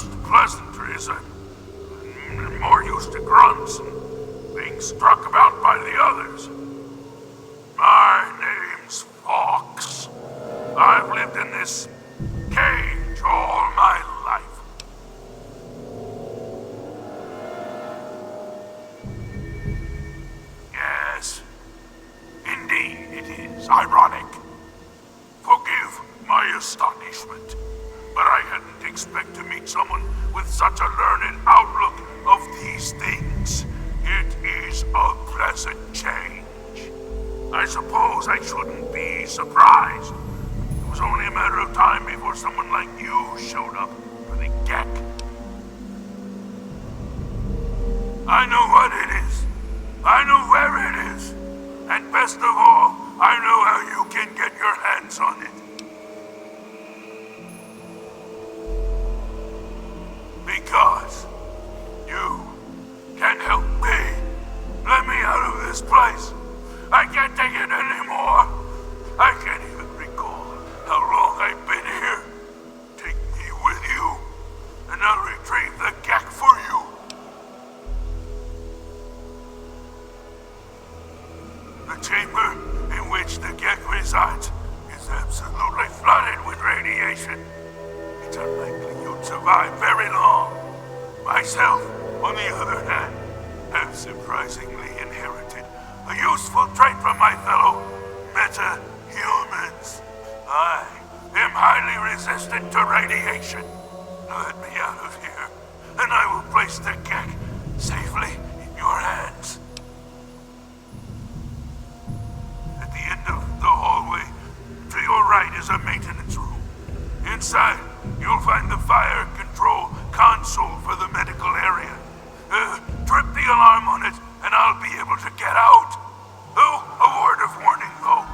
used to pleasantries. I'm more used to grunts and being struck about by the others. My name's Fox. I've lived in this cage all my life. Yes, indeed it is ironic. Forgive my astonishment, but I hadn't expected to meet someone with such a learned outlook of these things. It is a pleasant change. I suppose I shouldn't be surprised. It was only a matter of time before someone like you showed up for the Gek. I know what it is. I know where it is. And best of all, I know how you can get your hands on it. Because you can help me. Let me out of this place. I can't take it anymore. I can't even recall how long I've been here. Take me with you, and I'll retrieve the Gek for you. The chamber in which the Gek resides is absolutely flooded with radiation. It's unlikely you'd survive very long. Myself, on the other hand, have surprisingly inherited a useful trait from my fellow meta-humans. I am highly resistant to radiation. Let me out of here, and I will place the Gek safely in your hands. At the end of the hallway, to your right is a maintenance room. Inside, you'll find the fire control console for the medical area. Trip the alarm on it, and I'll be able to get out. Oh, a word of warning, though.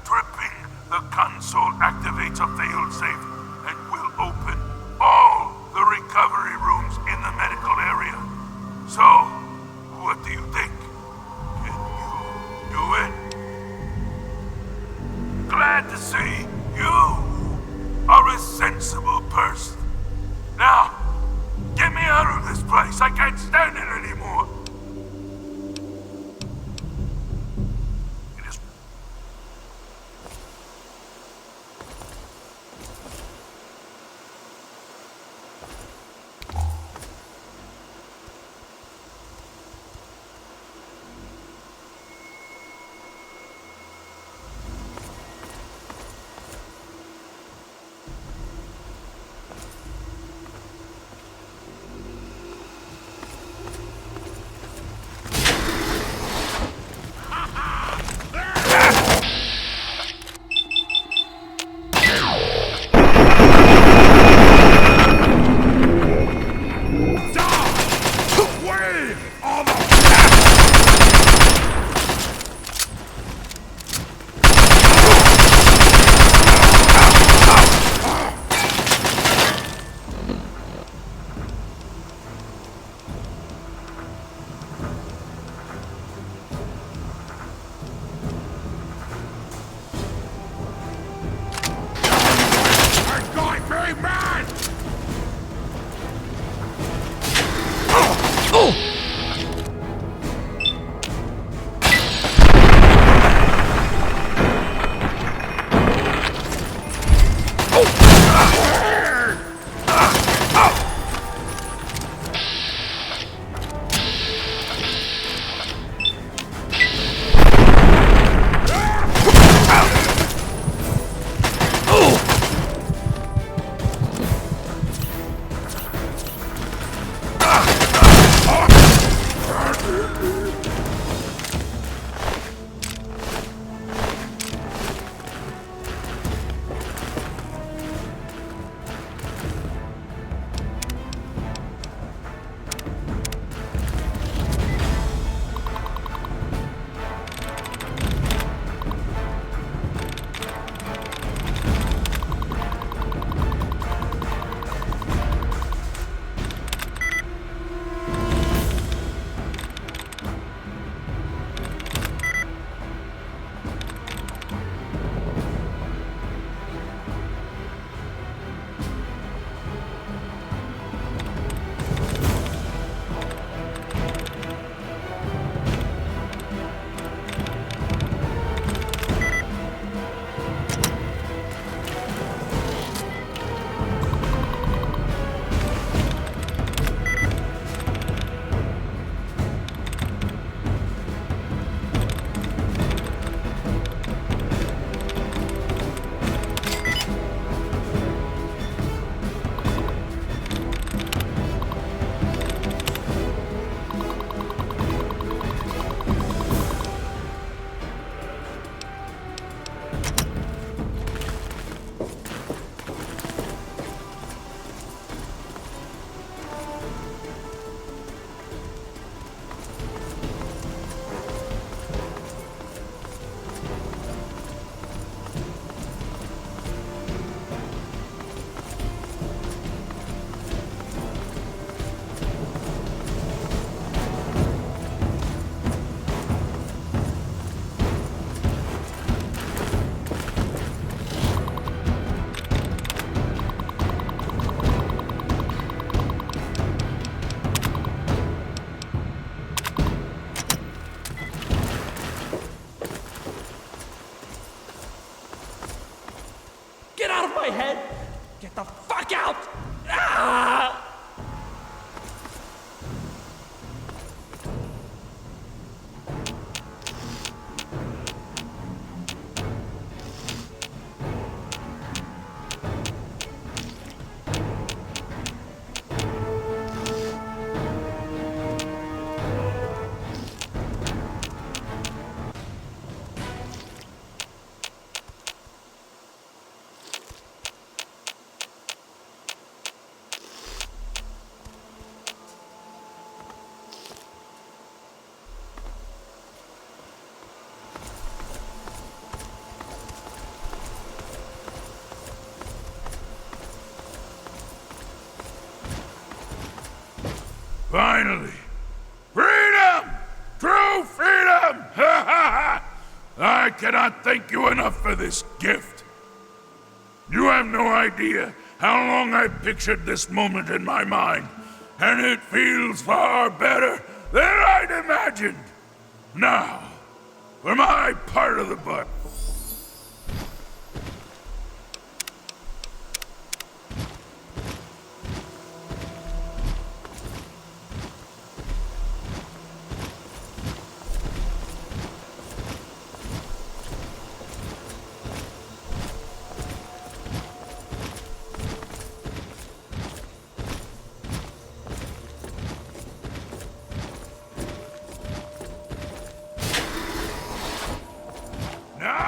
Tripping the console activates a failsafe and will open all the recovery rooms in the medical area. Finally! Freedom! True freedom! Ha ha ha! I cannot thank you enough for this gift. You have no idea how long I pictured this moment in my mind, and it feels far better than I'd imagined. Now, for my part of the butt. Now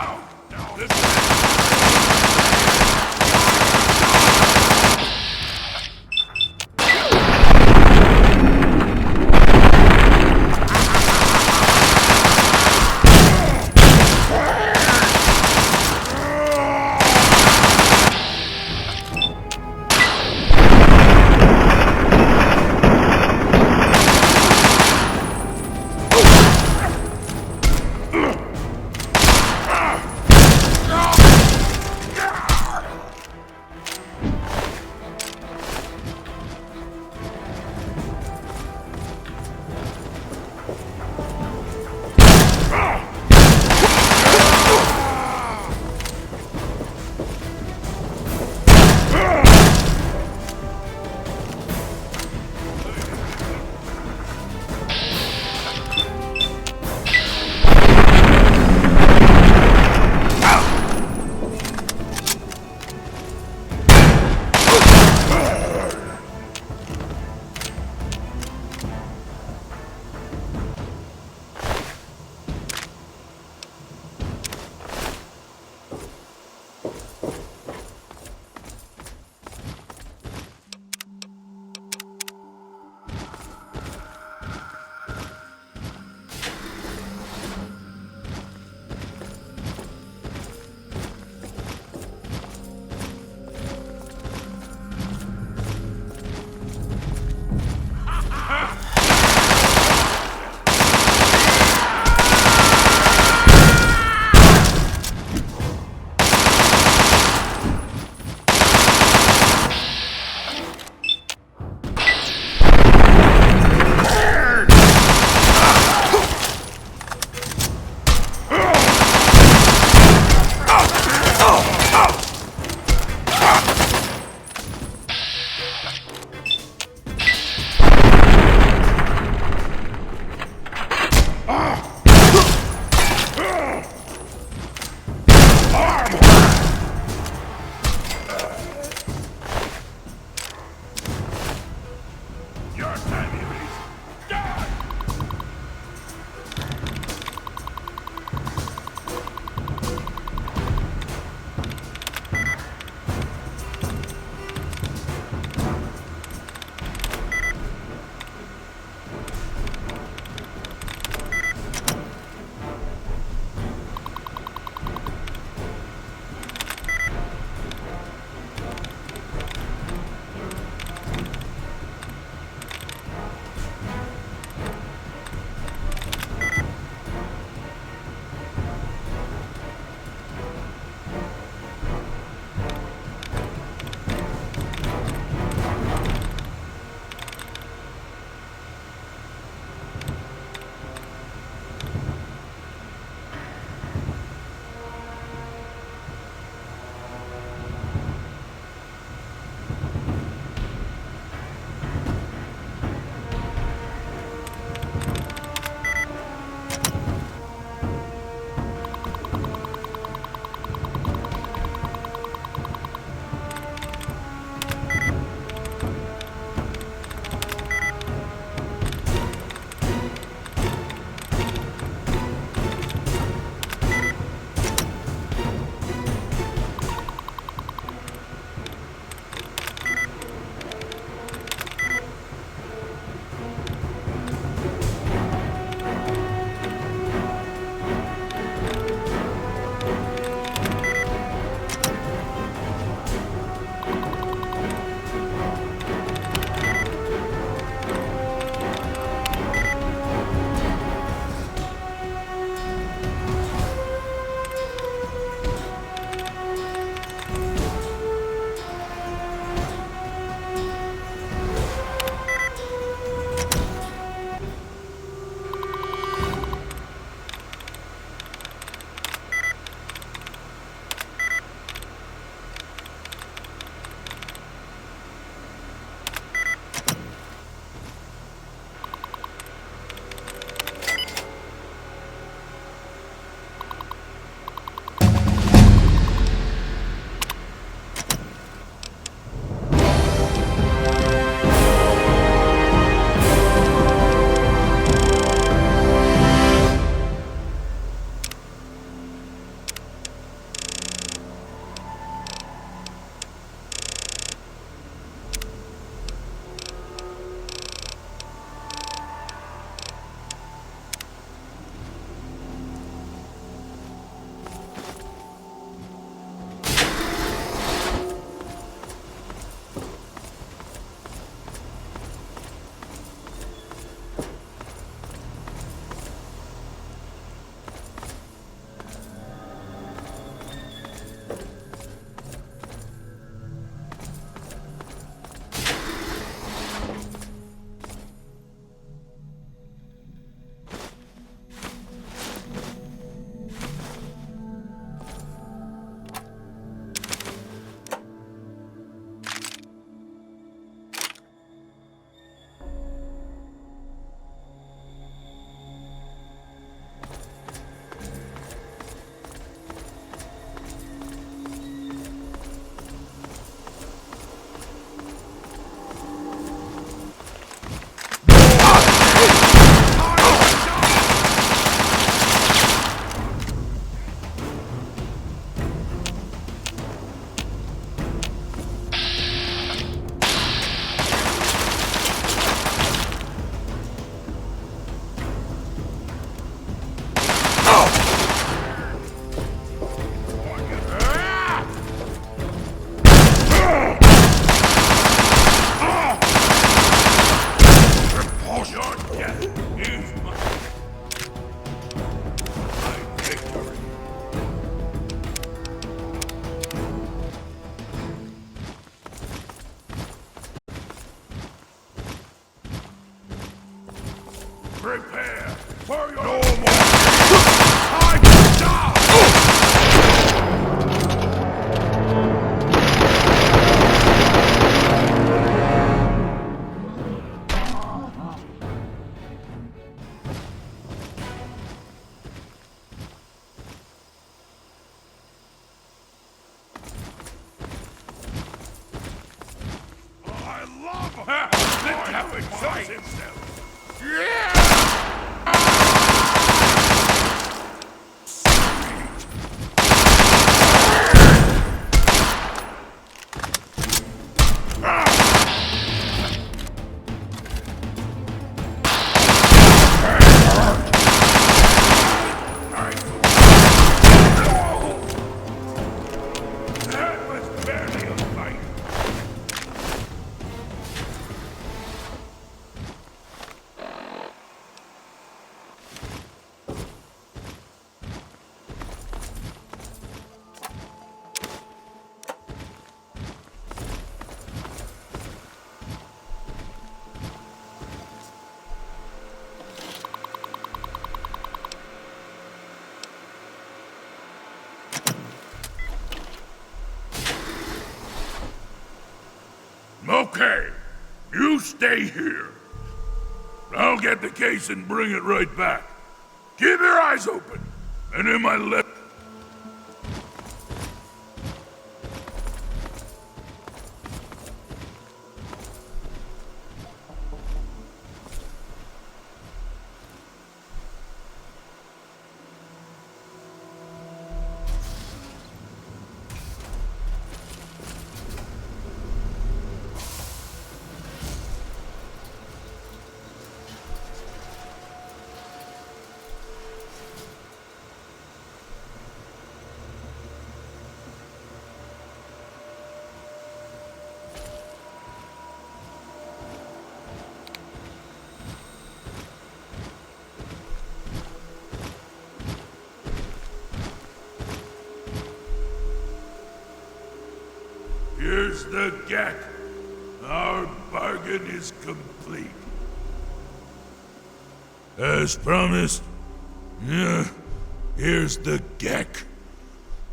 Prepare for your no more time to die! Let's have it shows himself! Yeah! That was barely a fight! Okay, you stay here. I'll get the case and bring it right back. Keep your eyes open, and in my left. Here's the Gek. Our bargain is complete. As promised, yeah, here's the Gek.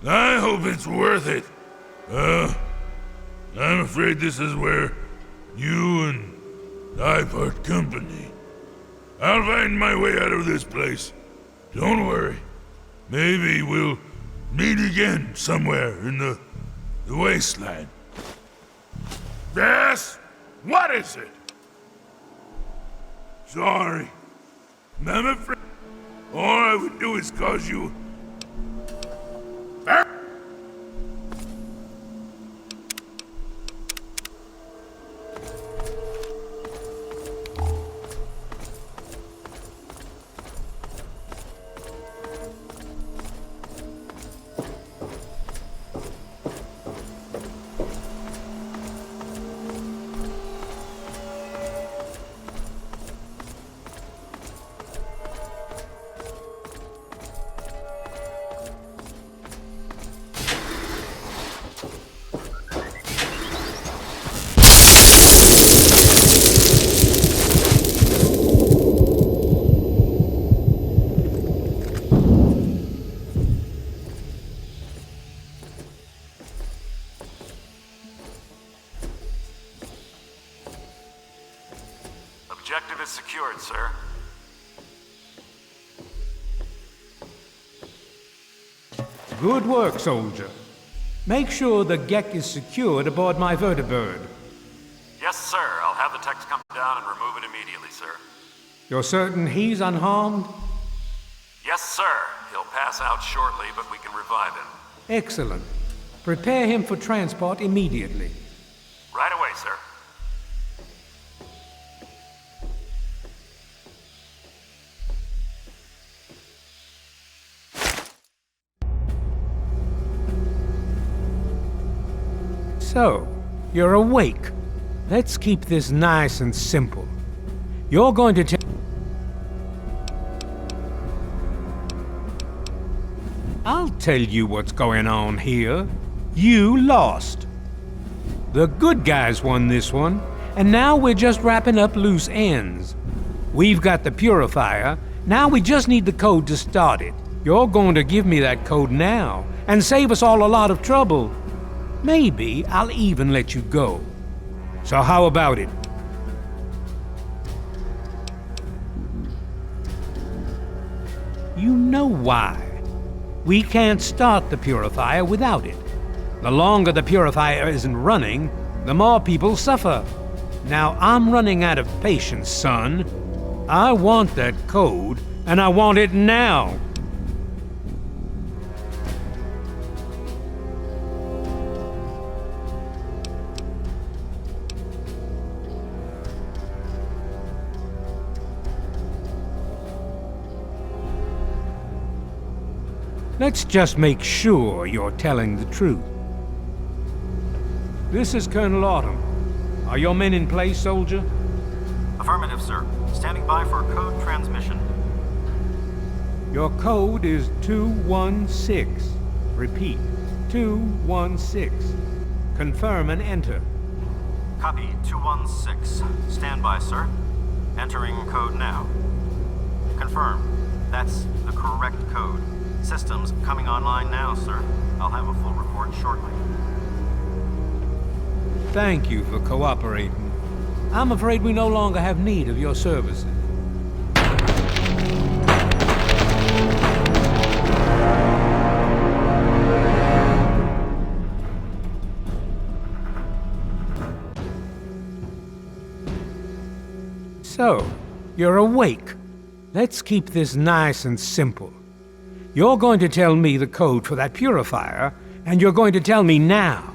I hope it's worth it. I'm afraid this is where you and I part company. I'll find my way out of this place. Don't worry. Maybe we'll meet again somewhere in the wasteland. Yes? What is it? Sorry. I'm afraid all I would do is cause you... Objective is secured, sir. Good work, soldier. Make sure the Gek is secured aboard my vertibird. Yes, sir. I'll have the techs come down and remove it immediately, sir. You're certain he's unharmed? Yes, sir. He'll pass out shortly, but we can revive him. Excellent. Prepare him for transport immediately. Right away, sir. So, you're awake. Let's keep this nice and simple. You're going to I'll tell you what's going on here. You lost. The good guys won this one, and now we're just wrapping up loose ends. We've got the purifier. Now we just need the code to start it. You're going to give me that code now and save us all a lot of trouble. Maybe I'll even let you go. So how about it? You know why. We can't start the purifier without it. The longer the purifier isn't running, the more people suffer. Now I'm running out of patience, son. I want that code, and I want it now. Let's just make sure you're telling the truth. This is Colonel Autumn. Are your men in place, soldier? Affirmative, sir. Standing by for code transmission. Your code is 216. Repeat, 216. Confirm and enter. Copy 216. Stand by, sir. Entering code now. Confirm. That's the correct code. Systems coming online now, sir. I'll have a full report shortly. Thank you for cooperating. I'm afraid we no longer have need of your services. So, you're awake. Let's keep this nice and simple. You're going to tell me the code for that purifier, and you're going to tell me now.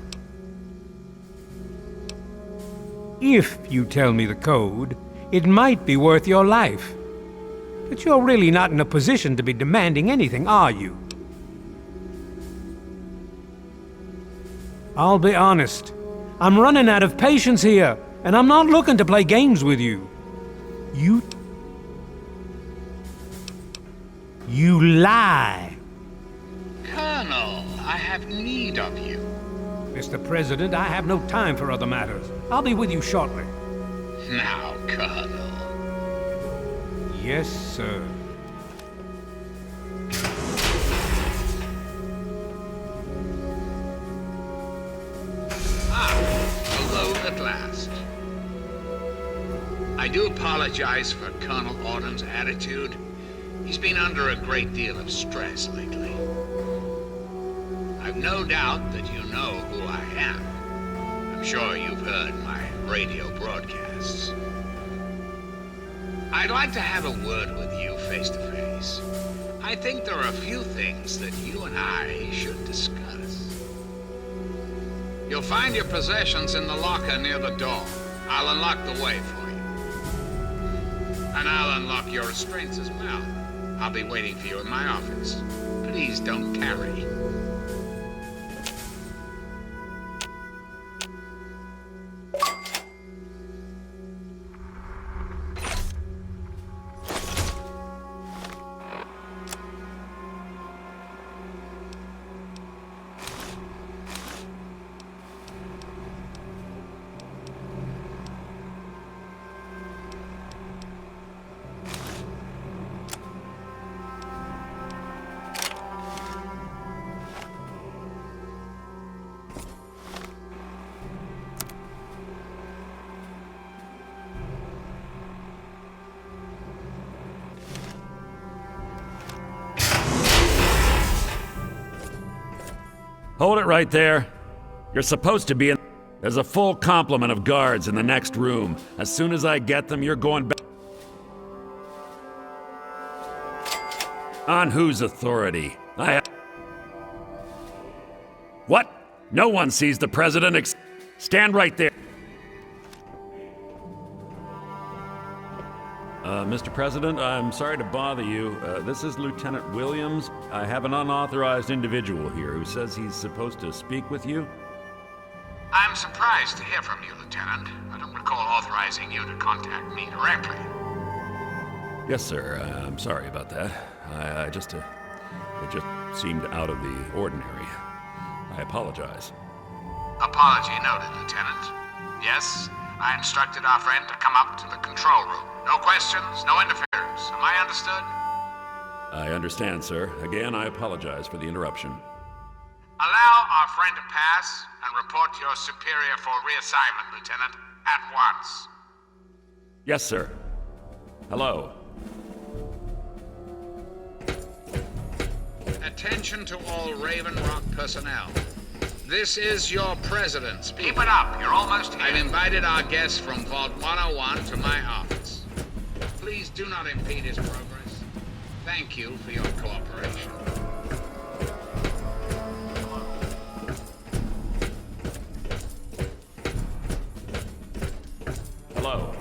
If you tell me the code, it might be worth your life. But you're really not in a position to be demanding anything, are you? I'll be honest. I'm running out of patience here, and I'm not looking to play games with you. You lie. Colonel, I have need of you. Mr. President, I have no time for other matters. I'll be with you shortly. Now, Colonel. Yes, sir. Alone at last. I do apologize for Colonel Autumn's attitude. He's been under a great deal of stress lately. I've no doubt that you know who I am. I'm sure you've heard my radio broadcasts. I'd like to have a word with you face to face. I think there are a few things that you and I should discuss. You'll find your possessions in the locker near the door. I'll unlock the way for you. And I'll unlock your restraints as well. I'll be waiting for you in my office. Please don't tarry. Hold it right there. You're supposed to be in... There's a full complement of guards in the next room. As soon as I get them, you're going back... On whose authority? What? No one sees the president Stand right there. Mr. President, I'm sorry to bother you. This is Lieutenant Williams. I have an unauthorized individual here who says he's supposed to speak with you. I'm surprised to hear from you, Lieutenant. I don't recall authorizing you to contact me directly. Yes, sir. I'm sorry about that. It just seemed out of the ordinary. I apologize. Apology noted, Lieutenant. Yes, I instructed our friend to come up to the control room. No questions, no interference. Am I understood? I understand, sir. Again, I apologize for the interruption. Allow our friend to pass and report to your superior for reassignment, Lieutenant, at once. Yes, sir. Hello. Attention to all Raven Rock personnel. This is your president speaking. Keep it up. You're almost here. I've invited our guest from Vault 101 to my office. Please do not impede his progress. Thank you for your cooperation. Hello.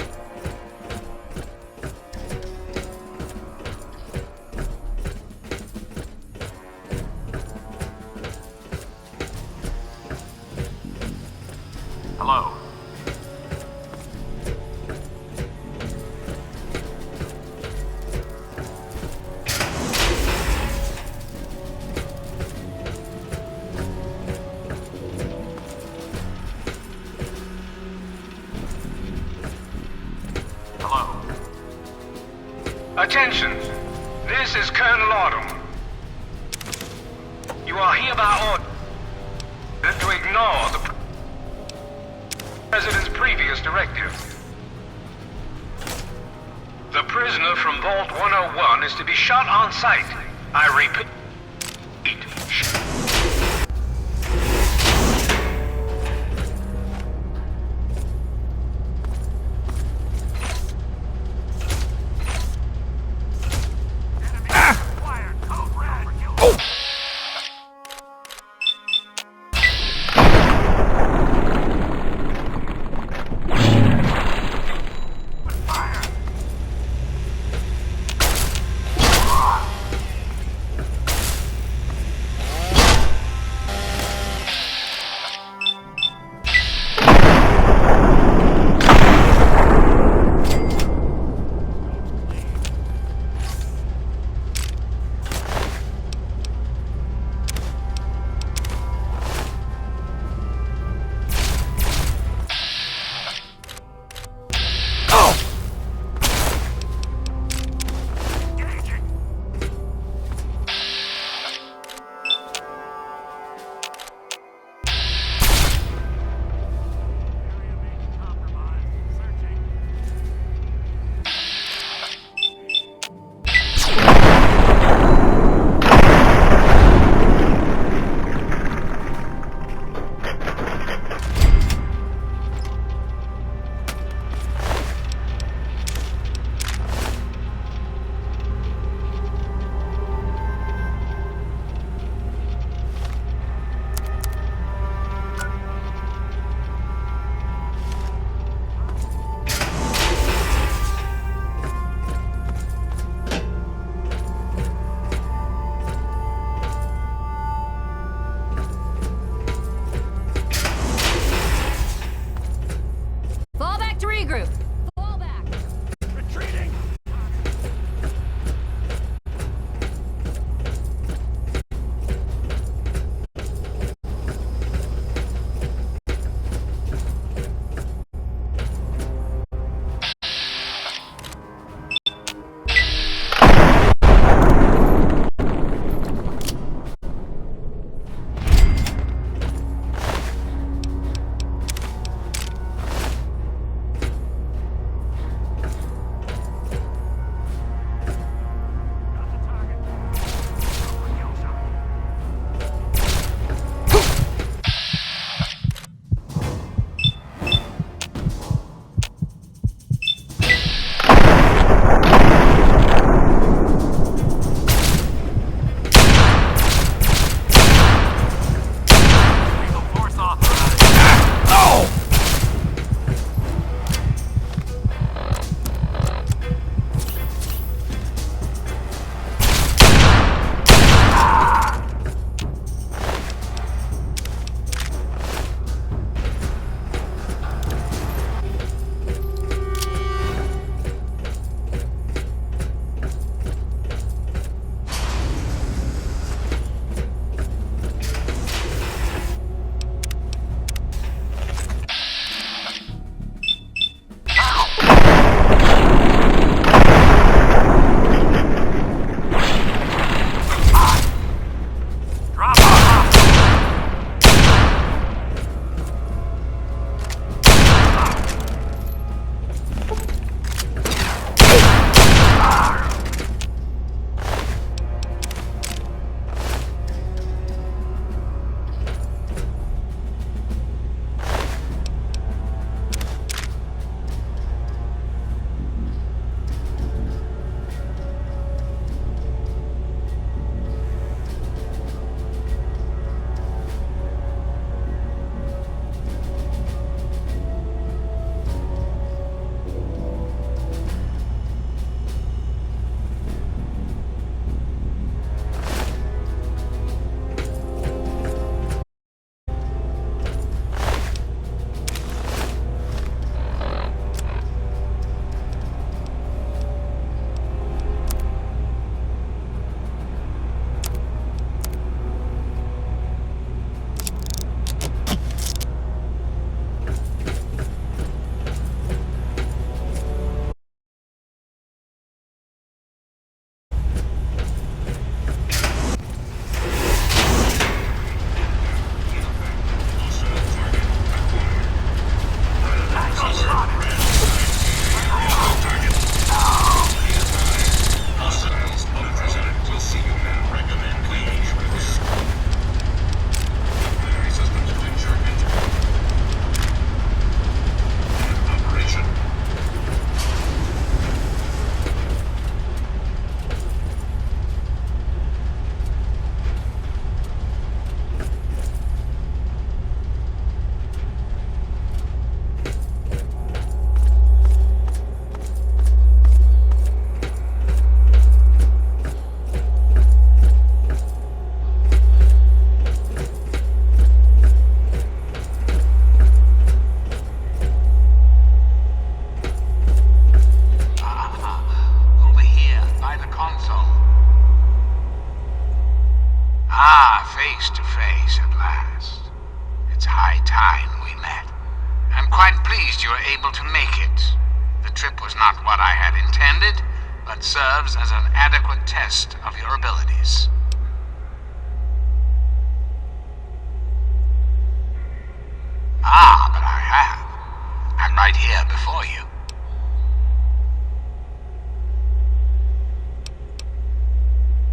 Hello. Hello. Attention! This is Colonel Autumn. You are hereby ordered to ignore the President's previous directive. The prisoner from Vault 101 is to be shot on sight. I repeat. able to make it. The trip was not what I had intended, but serves as an adequate test of your abilities. Ah, but I have. I'm right here before you.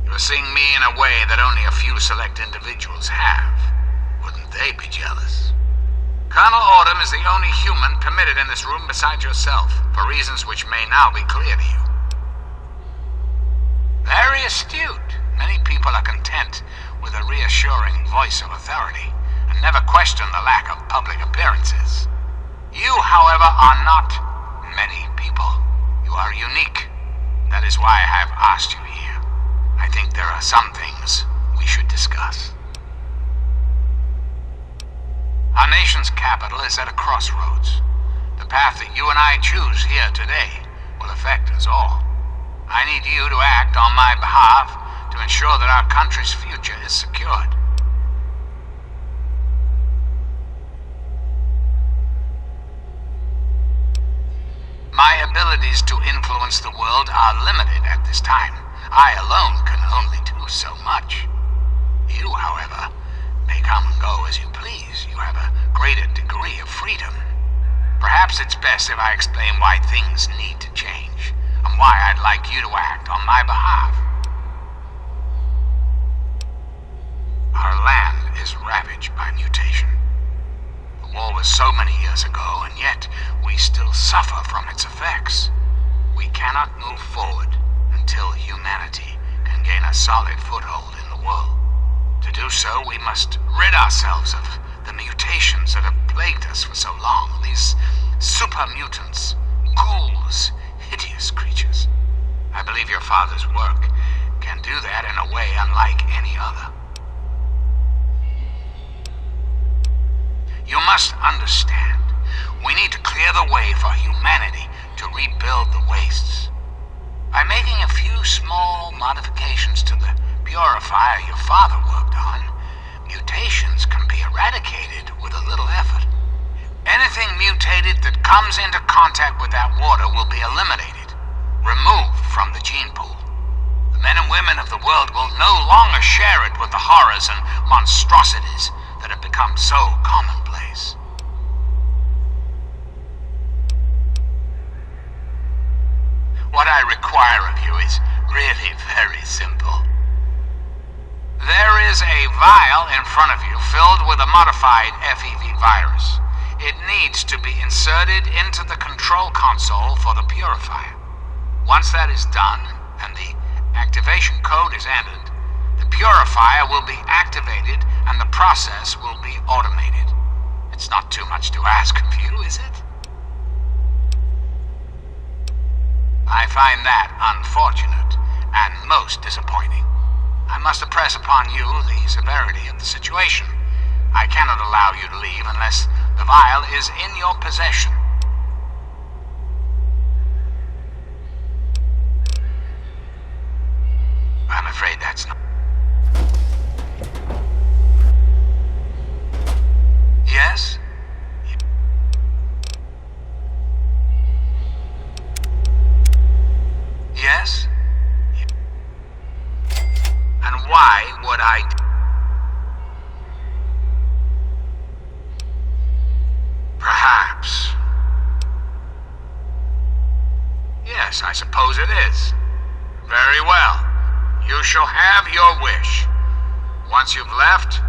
You're seeing me in a way that only a few select individuals have. Wouldn't they be jealous? Colonel Autumn is the only human permitted in this room besides yourself, for reasons which may now be clear to you. Very astute. Many people are content with a reassuring voice of authority, and never question the lack of public appearances. You, however, are not many people. You are unique. That is why I have asked you here. I think there are some things we should discuss. Our nation's capital is at a crossroads. The path that you and I choose here today will affect us all. I need you to act on my behalf to ensure that our country's future is secured. My abilities to influence the world are limited at this time. I alone can only do so much. You, however, may come and go as you please. You have a greater degree of freedom. Perhaps it's best if I explain why things need to change, and why I'd like you to act on my behalf. Our land is ravaged by mutation. The war was so many years ago, and yet we still suffer from its effects. We cannot move forward until humanity can gain a solid foothold in the world. To do so, we must rid ourselves of the mutations that have plagued us for so long. These super mutants, ghouls, hideous creatures. I believe your father's work can do that in a way unlike any other. You must understand, we need to clear the way for humanity to rebuild the wastes. By making a few small modifications to the purifier your father worked on, mutations can be eradicated with a little effort. Anything mutated that comes into contact with that water will be eliminated, removed from the gene pool. The men and women of the world will no longer share it with the horrors and monstrosities that have become so commonplace. What I require of you is really very simple. There is a vial in front of you filled with a modified FEV virus. It needs to be inserted into the control console for the purifier. Once that is done, and the activation code is entered, the purifier will be activated and the process will be automated. It's not too much to ask of you, is it? I find that unfortunate and most disappointing. I must impress upon you the severity of the situation. I cannot allow you to leave unless the vial is in your possession. I'm afraid that's not... Yes? Yes? And why would I... Perhaps. Yes, I suppose it is. Very well. You shall have your wish. Once you've left,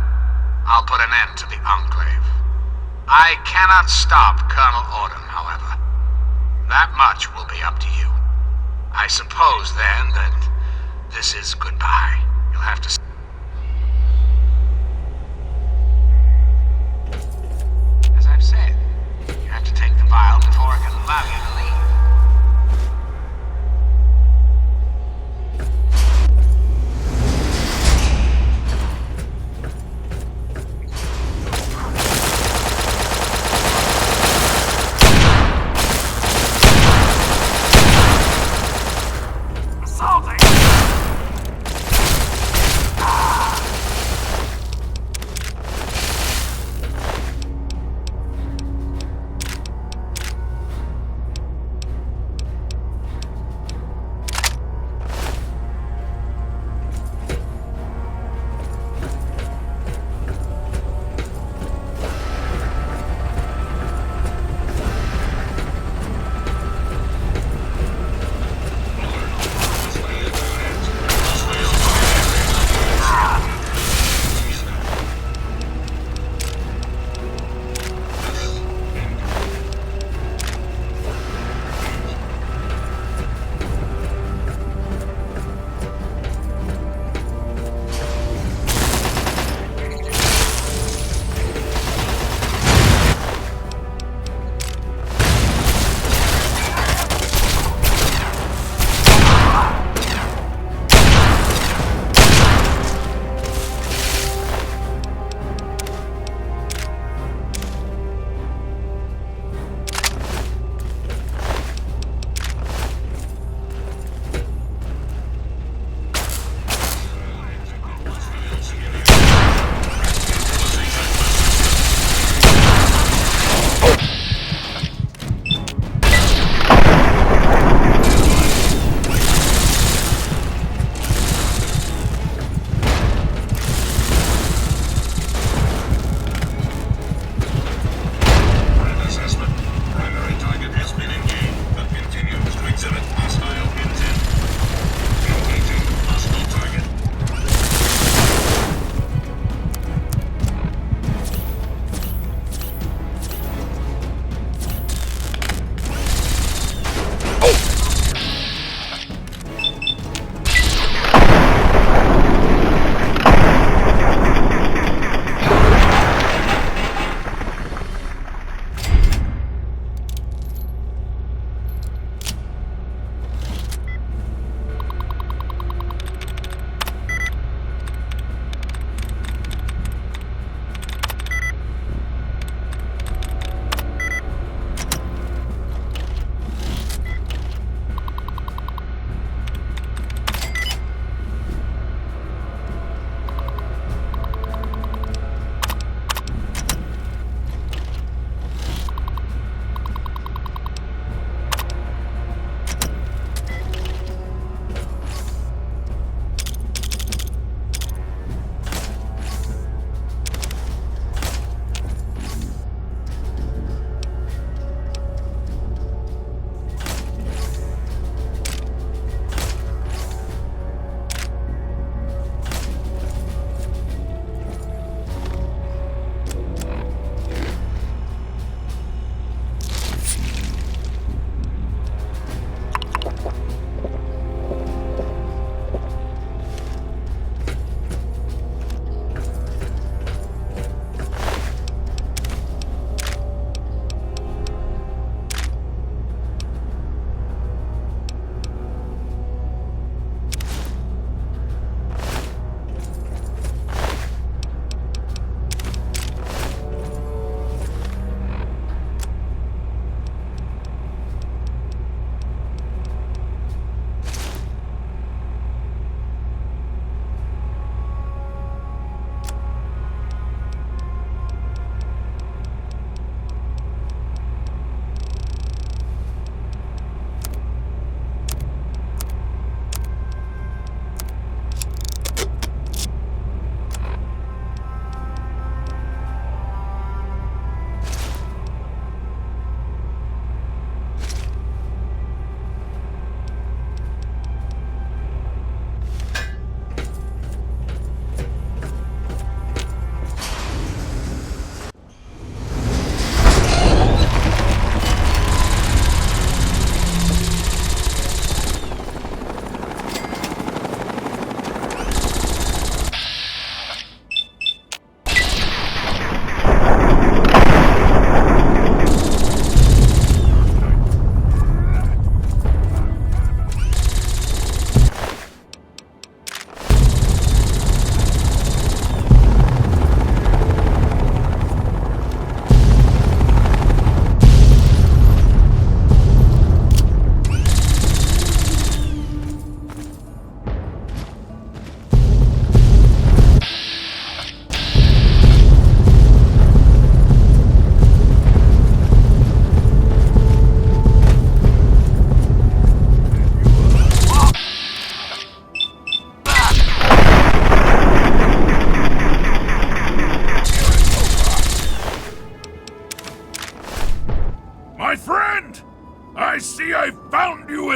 I'll put an end to the Enclave. I cannot stop Colonel Autumn, however. That much will be up to you. I suppose, then, that this is goodbye. You'll have to... As I've said, you have to take the vial before I can allow you to leave.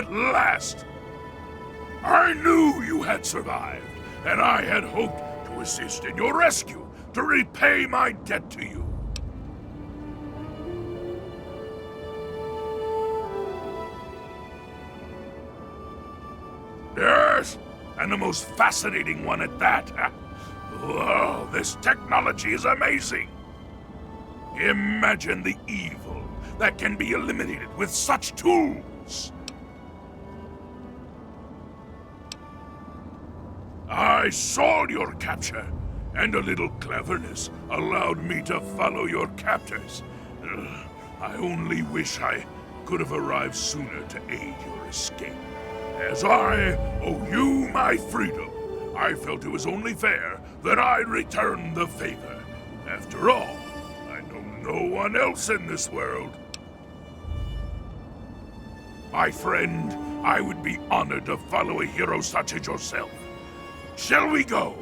last. I knew you had survived, and I had hoped to assist in your rescue, to repay my debt to you. Yes, and the most fascinating one at that. Whoa, this technology is amazing. Imagine the evil that can be eliminated with such tools. I saw your capture, and a little cleverness allowed me to follow your captors. I only wish I could have arrived sooner to aid your escape. As I owe you my freedom, I felt it was only fair that I return the favor. After all, I know no one else in this world. My friend, I would be honored to follow a hero such as yourself. Shall we go?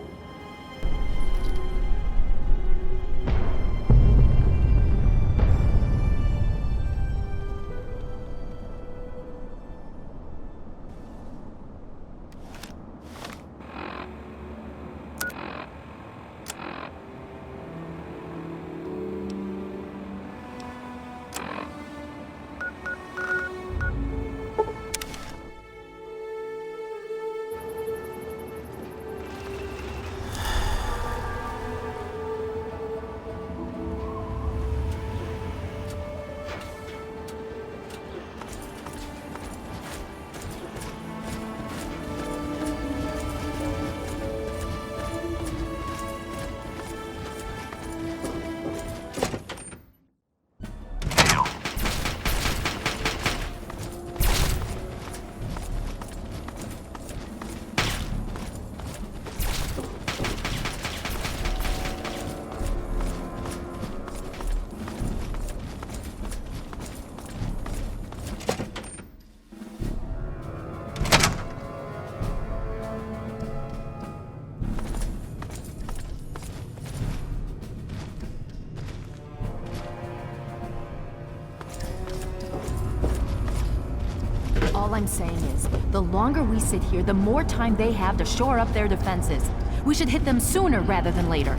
All I'm saying is, the longer we sit here, the more time they have to shore up their defenses. We should hit them sooner rather than later.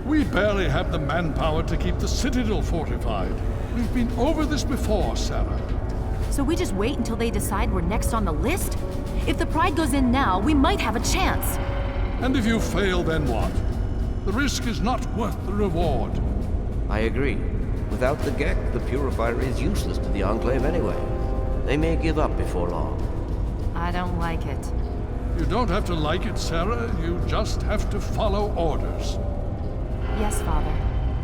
We barely have the manpower to keep the Citadel fortified. We've been over this before, Sarah. So we just wait until they decide we're next on the list? If the Pride goes in now, we might have a chance. And if you fail, then what? The risk is not worth the reward. I agree. Without the Gek, the Purifier is useless to the Enclave anyway. They may give up before long. I don't like it. You don't have to like it, Sarah. You just have to follow orders. Yes, Father.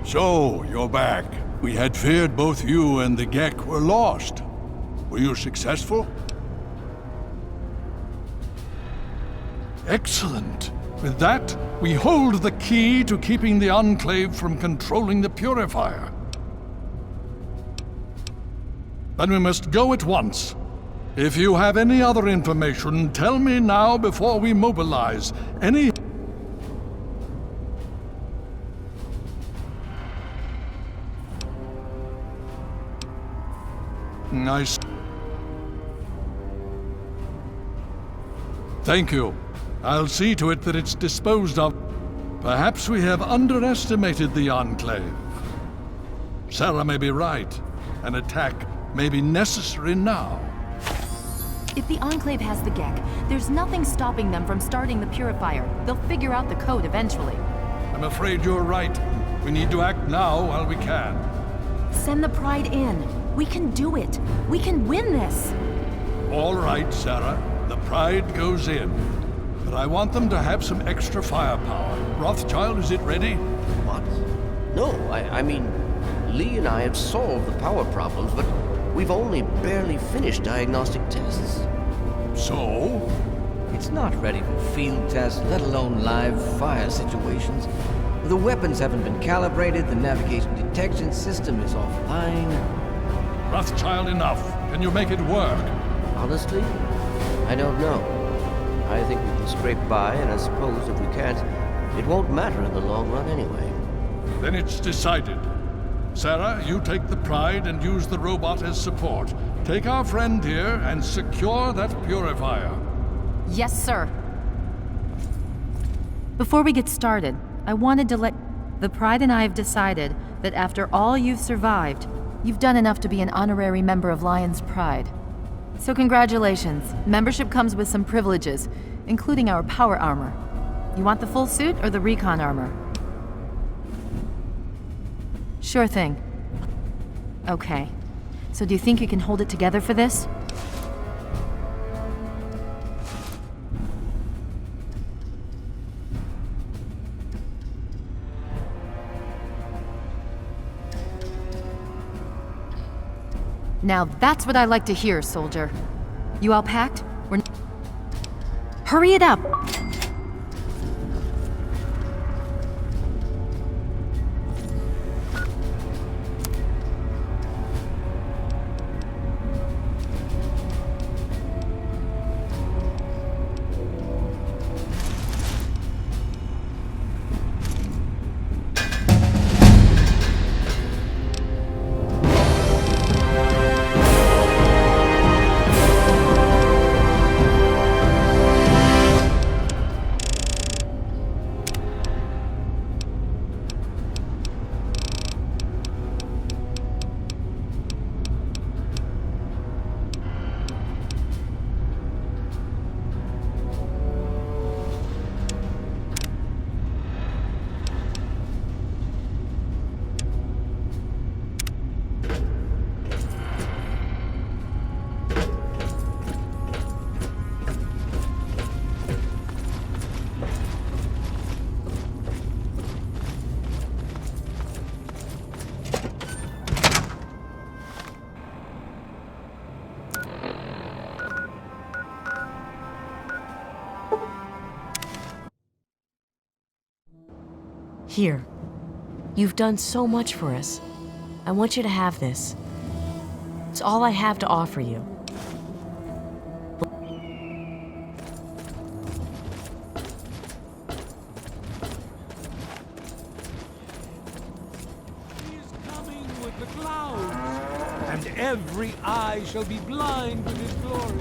So, you're back. We had feared both you and the Gek were lost. Were you successful? Excellent. With that, we hold the key to keeping the Enclave from controlling the Purifier. Then we must go at once. If you have any other information, tell me now before we mobilize. Any... Nice. Thank you. I'll see to it that it's disposed of. Perhaps we have underestimated the Enclave. Sarah may be right. An attack may be necessary now. If the Enclave has the Gek, there's nothing stopping them from starting the Purifier. They'll figure out the code eventually. I'm afraid you're right. We need to act now while we can. Send the Pride in. We can do it. We can win this. All right, Sarah. The Pride goes in. But I want them to have some extra firepower. Rothschild, is it ready? What? No, I mean, Lee and I have solved the power problems, but we've only barely finished diagnostic tests. So? It's not ready for field tests, let alone live fire situations. The weapons haven't been calibrated, the navigation detection system is offline. Rothschild, enough. Can you make it work? Honestly, I don't know. I think we can scrape by, and I suppose if we can't, it won't matter in the long run anyway. Then it's decided. Sarah, you take the Pride and use the robot as support. Take our friend here and secure that purifier. Yes, sir. Before we get started, I wanted to let... The Pride and I have decided that after all you've survived, you've done enough to be an honorary member of Lion's Pride. So congratulations. Membership comes with some privileges, including our power armor. You want the full suit or the recon armor? Sure thing. Okay. So do you think you can hold it together for this? Now that's what I like to hear, soldier. You all packed? Hurry it up! Here. You've done so much for us. I want you to have this. It's all I have to offer you. He is coming with the clouds, and every eye shall be blind with his glory.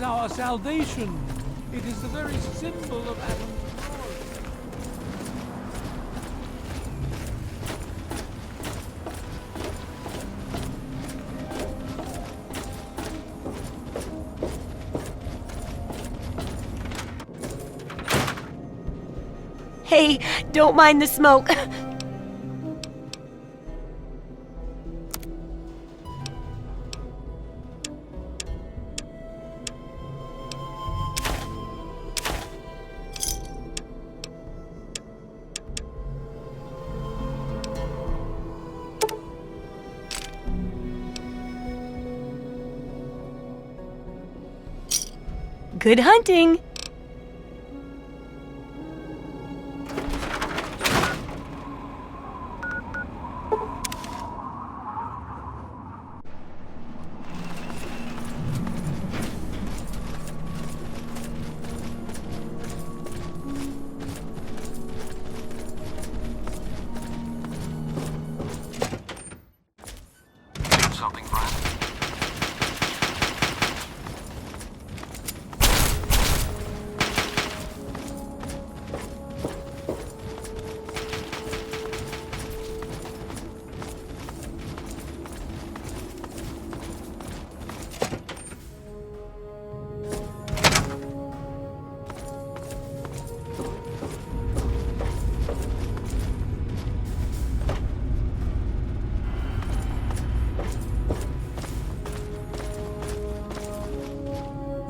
Our salvation. It is the very symbol of Adam's glory. Hey, don't mind the smoke. Good hunting!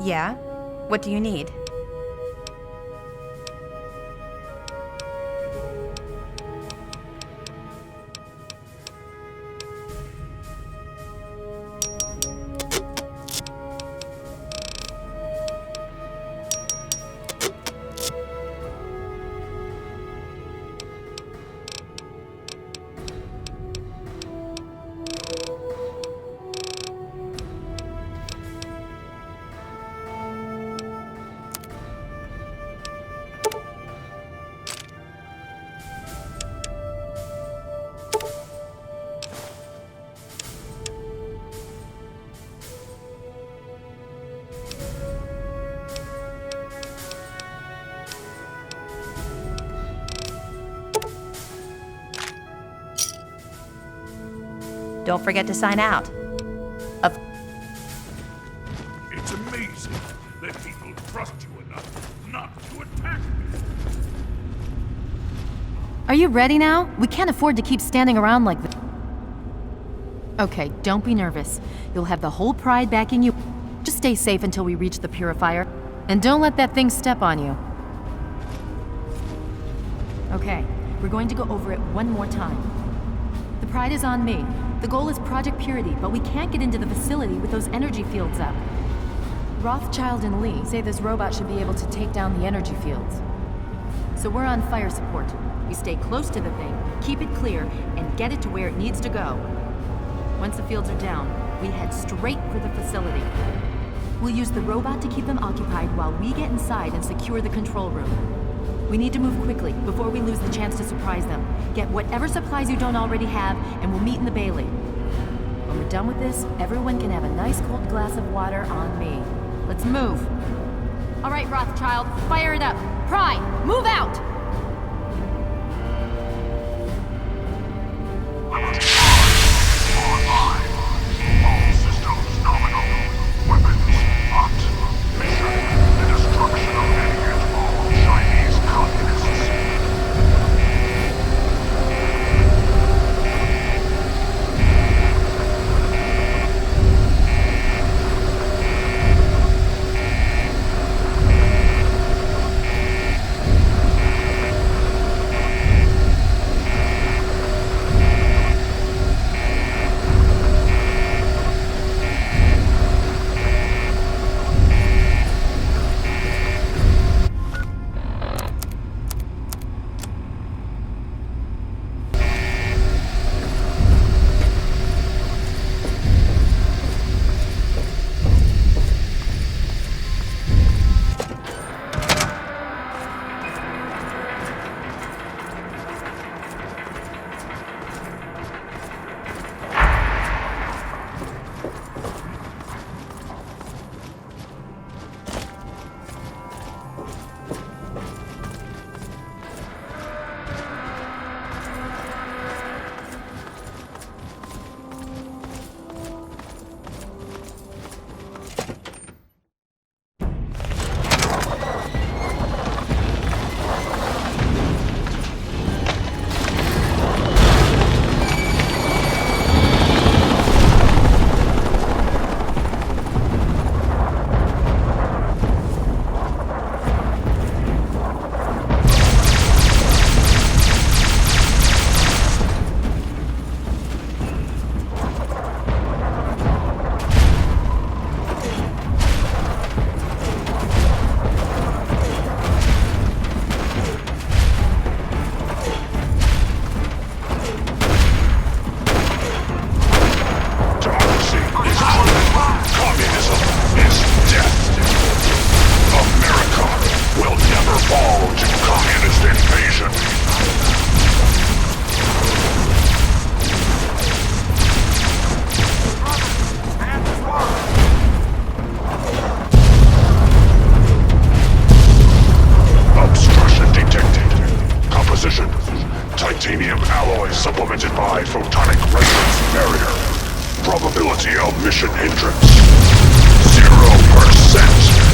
Yeah? What do you need? Don't forget to sign out. It's amazing that people trust you enough not to attack me. Are you ready now? We can't afford to keep standing around like this. Okay, don't be nervous. You'll have the whole Pride backing you. Just stay safe until we reach the Purifier. And don't let that thing step on you. Okay, we're going to go over it one more time. The Pride is on me. The goal is Project Purity, but we can't get into the facility with those energy fields up. Rothschild and Lee say this robot should be able to take down the energy fields. So we're on fire support. We stay close to the thing, keep it clear, and get it to where it needs to go. Once the fields are down, we head straight for the facility. We'll use the robot to keep them occupied while we get inside and secure the control room. We need to move quickly before we lose the chance to surprise them. Get whatever supplies you don't already have, and we'll meet in the Bailey. When we're done with this, everyone can have a nice cold glass of water on me. Let's move. All right, Rothschild, fire it up. Pride, move out! All systems nominal. Weapons hot. Mission: the destruction of any and all Chinese communists. Titanium alloy supplemented by photonic resonance barrier. Probability of mission hindrance 0%.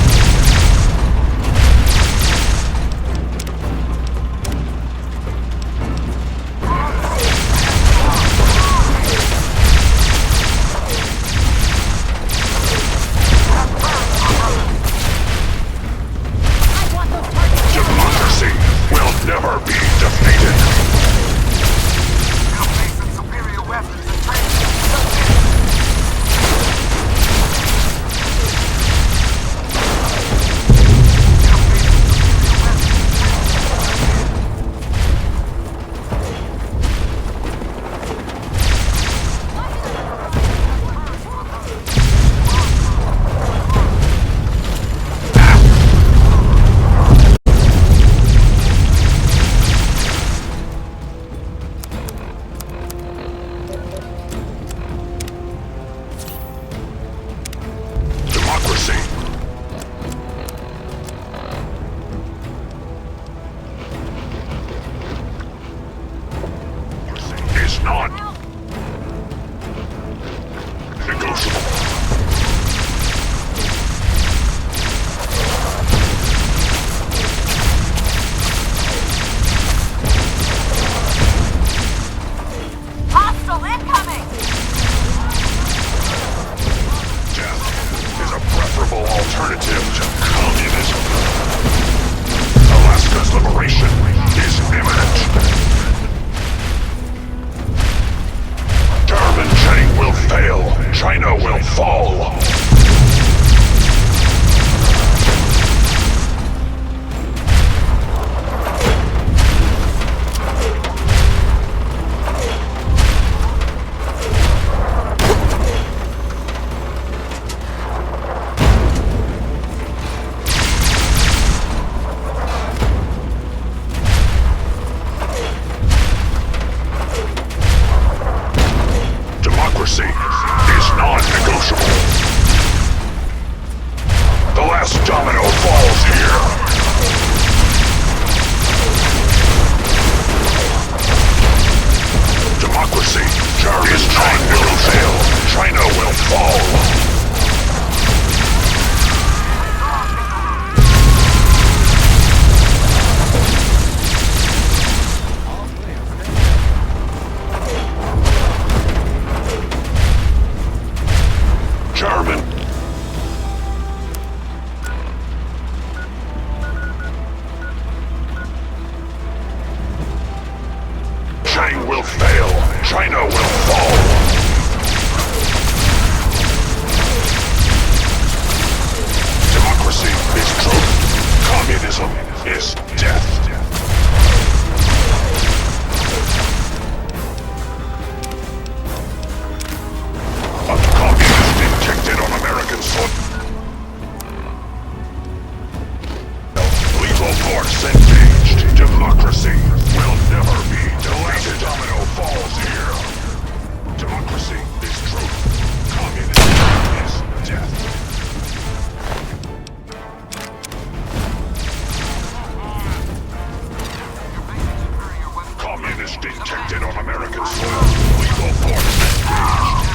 is death. A communist injected on American soil. Lethal force engaged. Democracy will never be deleted. Domino falls here. Democracy is truth. Communism is death. Communist injected on American soil. Lethal force engaged.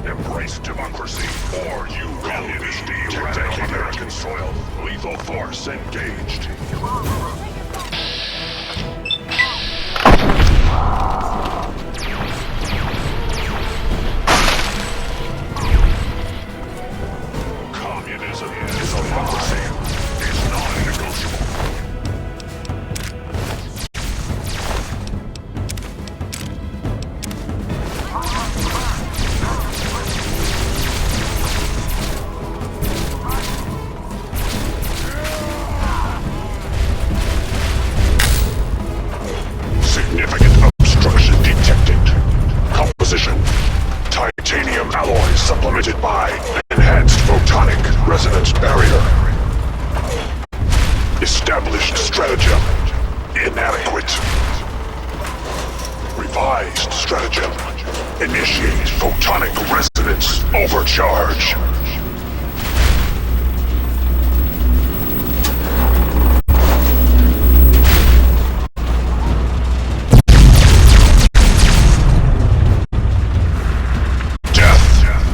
Embrace democracy, or you will be injected on American soil. Lethal force engaged. Communism is democracy. It's non-negotiable. Significant obstruction detected. Composition: titanium alloy supplemented by enhanced photonic resonance barrier. Established stratagem inadequate. Revised stratagem: initiate photonic resonance overcharge.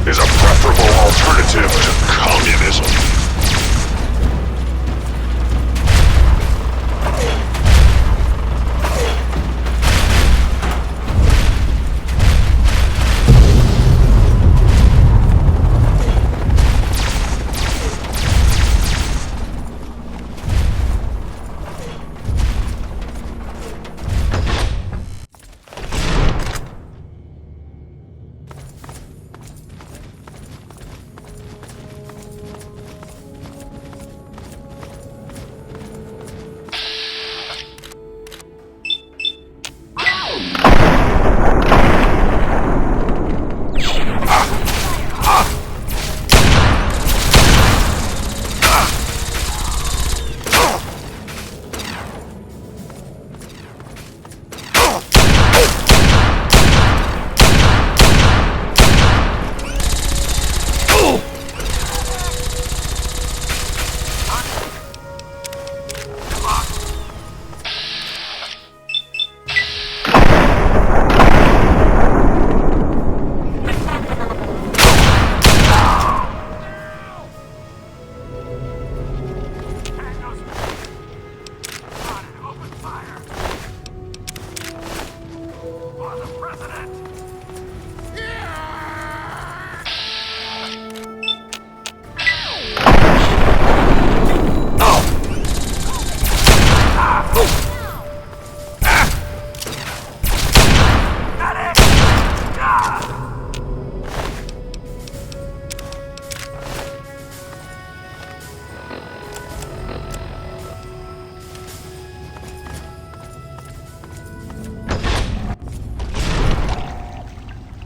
Is a preferable alternative to communism.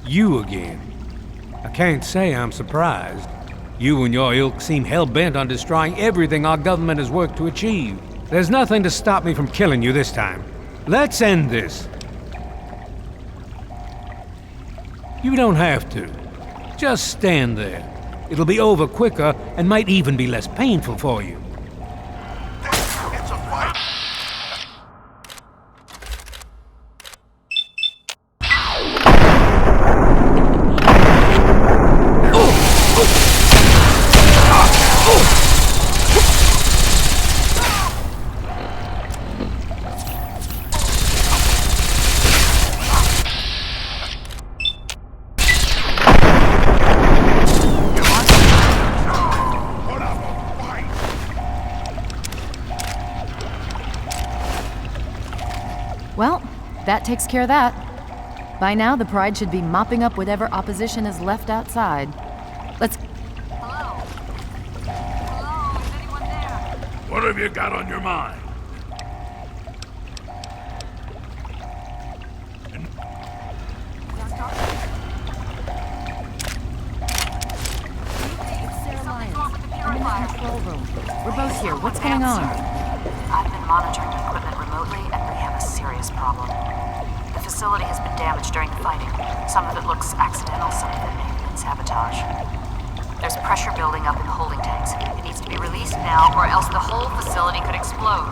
You again. I can't say I'm surprised. You and your ilk seem hell-bent on destroying everything our government has worked to achieve. There's nothing to stop me from killing you this time. Let's end this. You don't have to. Just stand there. It'll be over quicker and might even be less painful for you. It's a fight. Well, that takes care of that. By now, the Pride should be mopping up whatever opposition is left outside. Let's... Hello. What have you got on your mind? Control room. We're both here. What's going on? I've been monitoring the equipment remotely, and we have a serious problem. The facility has been damaged during the fighting. Some of it looks accidental, some of it may have been sabotage. There's pressure building up in the holding tanks. It needs to be released now, or else the whole facility could explode.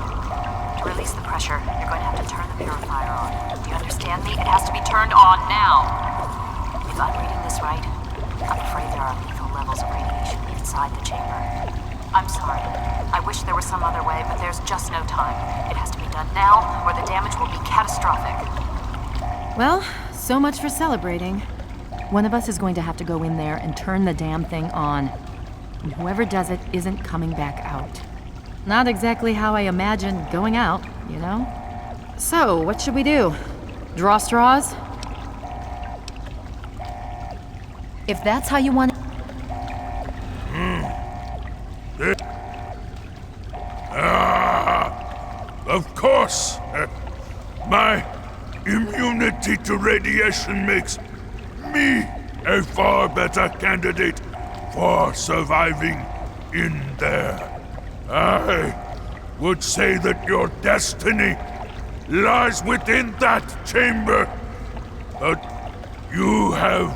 To release the pressure, you're going to have to turn the purifier on. Do you understand me? It has to be turned on now. If I'm reading this right, I'm afraid there are lethal levels of radiation inside the chamber. I'm sorry. I wish there was some other way, but there's just no time. It has to be done now, or the damage will be catastrophic. Well, so much for celebrating. One of us is going to have to go in there and turn the damn thing on. And whoever does it isn't coming back out. Not exactly how I imagined going out, you know? So, what should we do? Draw straws? If that's how you want it. Of course. My immunity to radiation makes me a far better candidate for surviving in there. I would say that your destiny lies within that chamber, but you have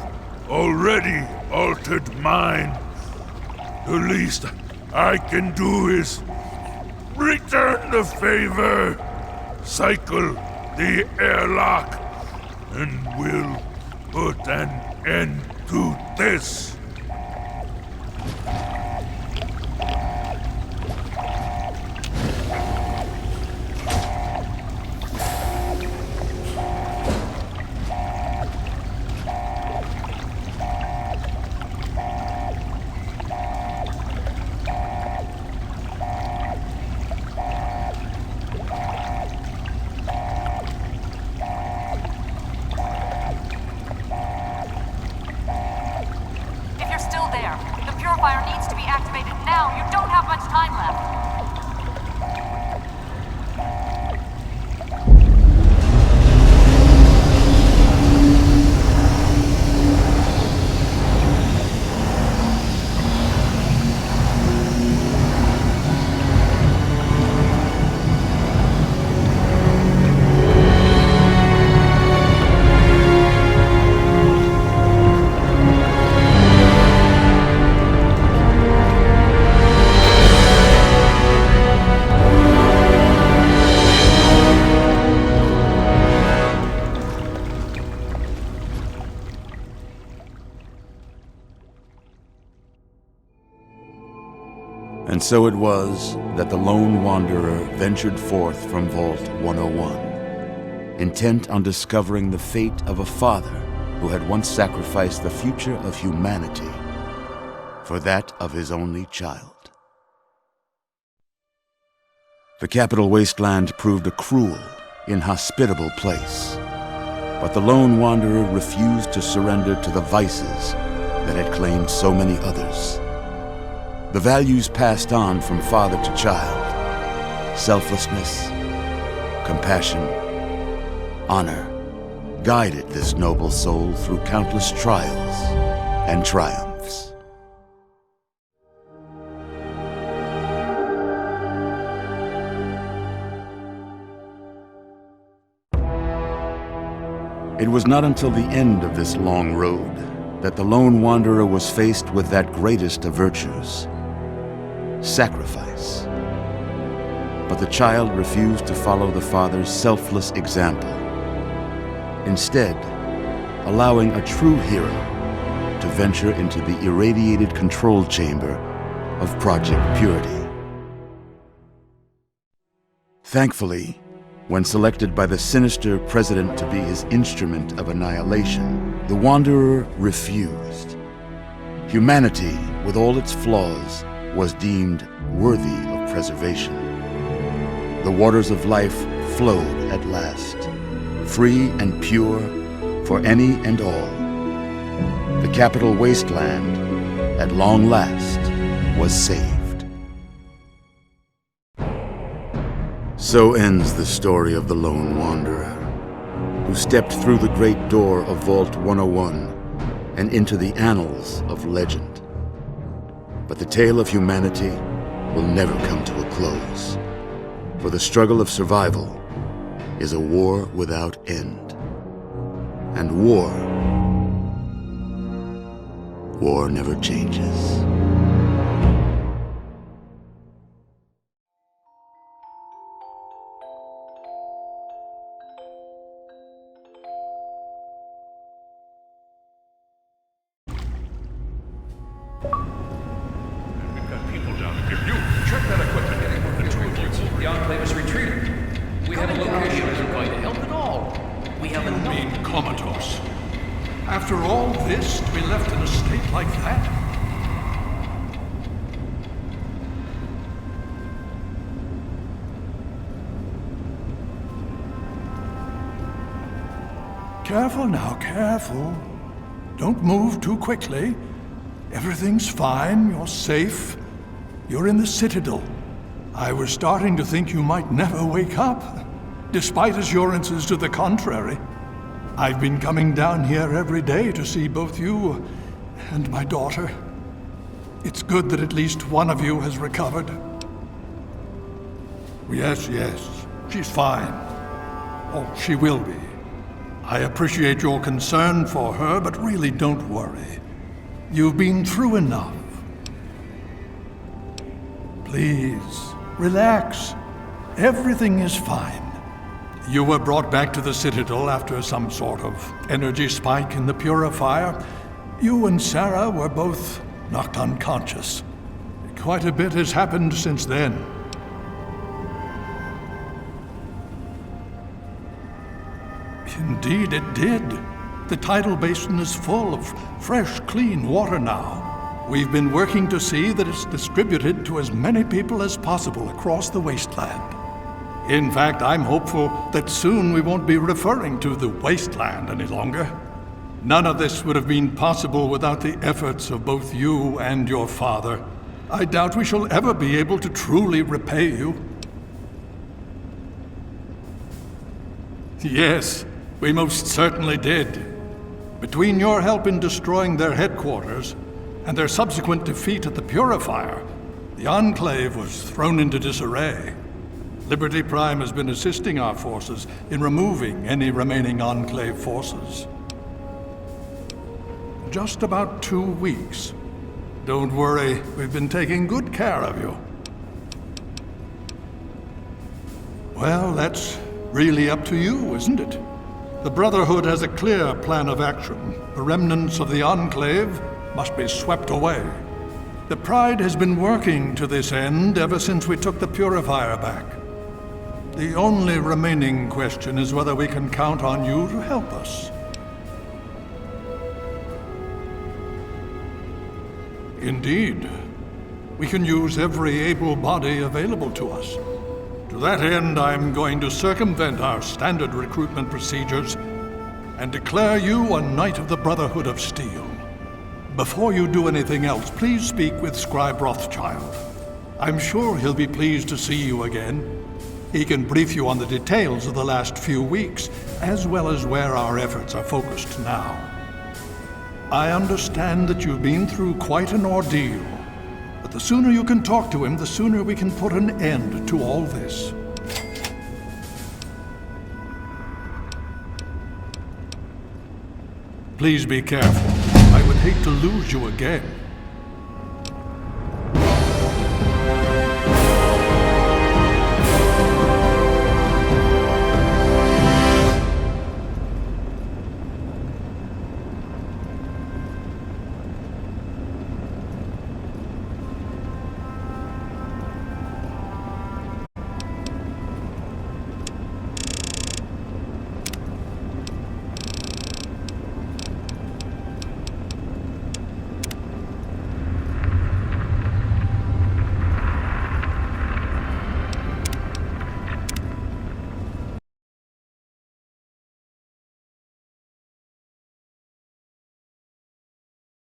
already altered mine. The least I can do is return the favor, cycle the airlock, and we'll put an end to this. And so it was that the lone wanderer ventured forth from Vault 101, intent on discovering the fate of a father who had once sacrificed the future of humanity for that of his only child. The Capital Wasteland proved a cruel, inhospitable place, but the lone wanderer refused to surrender to the vices that had claimed so many others. The values passed on from father to child, selflessness, compassion, honor, guided this noble soul through countless trials and triumphs. It was not until the end of this long road that the lone wanderer was faced with that greatest of virtues, sacrifice. But the child refused to follow the father's selfless example, instead allowing a true hero to venture into the irradiated control chamber of Project Purity. Thankfully, when selected by the sinister president to be his instrument of annihilation, the Wanderer refused. Humanity, with all its flaws, was deemed worthy of preservation. The waters of life flowed at last, free and pure for any and all. The Capital Wasteland, at long last, was saved. So ends the story of the Lone Wanderer, who stepped through the great door of Vault 101 and into the annals of legend. But the tale of humanity will never come to a close, for the struggle of survival is a war without end. And war never changes. After all this, to be left in a state like that? Careful now, careful. Don't move too quickly. Everything's fine, you're safe. You're in the Citadel. I was starting to think you might never wake up, despite assurances to the contrary. I've been coming down here every day to see both you and my daughter. It's good that at least one of you has recovered. Yes, she's fine. Oh, she will be. I appreciate your concern for her, but really don't worry. You've been through enough. Please, relax. Everything is fine. You were brought back to the Citadel after some sort of energy spike in the Purifier. You and Sarah were both knocked unconscious. Quite a bit has happened since then. Indeed it did. The tidal basin is full of fresh, clean water now. We've been working to see that it's distributed to as many people as possible across the wasteland. In fact, I'm hopeful that soon we won't be referring to the wasteland any longer. None of this would have been possible without the efforts of both you and your father. I doubt we shall ever be able to truly repay you. Yes, we most certainly did. Between your help in destroying their headquarters and their subsequent defeat at the Purifier, the Enclave was thrown into disarray. Liberty Prime has been assisting our forces in removing any remaining Enclave forces. Just about 2 weeks. Don't worry, we've been taking good care of you. Well, that's really up to you, isn't it? The Brotherhood has a clear plan of action. The remnants of the Enclave must be swept away. The Pride has been working to this end ever since we took the Purifier back. The only remaining question is whether we can count on you to help us. Indeed. We can use every able body available to us. To that end, I'm going to circumvent our standard recruitment procedures and declare you a Knight of the Brotherhood of Steel. Before you do anything else, please speak with Scribe Rothschild. I'm sure he'll be pleased to see you again. He can brief you on the details of the last few weeks, as well as where our efforts are focused now. I understand that you've been through quite an ordeal, but the sooner you can talk to him, the sooner we can put an end to all this. Please be careful. I would hate to lose you again.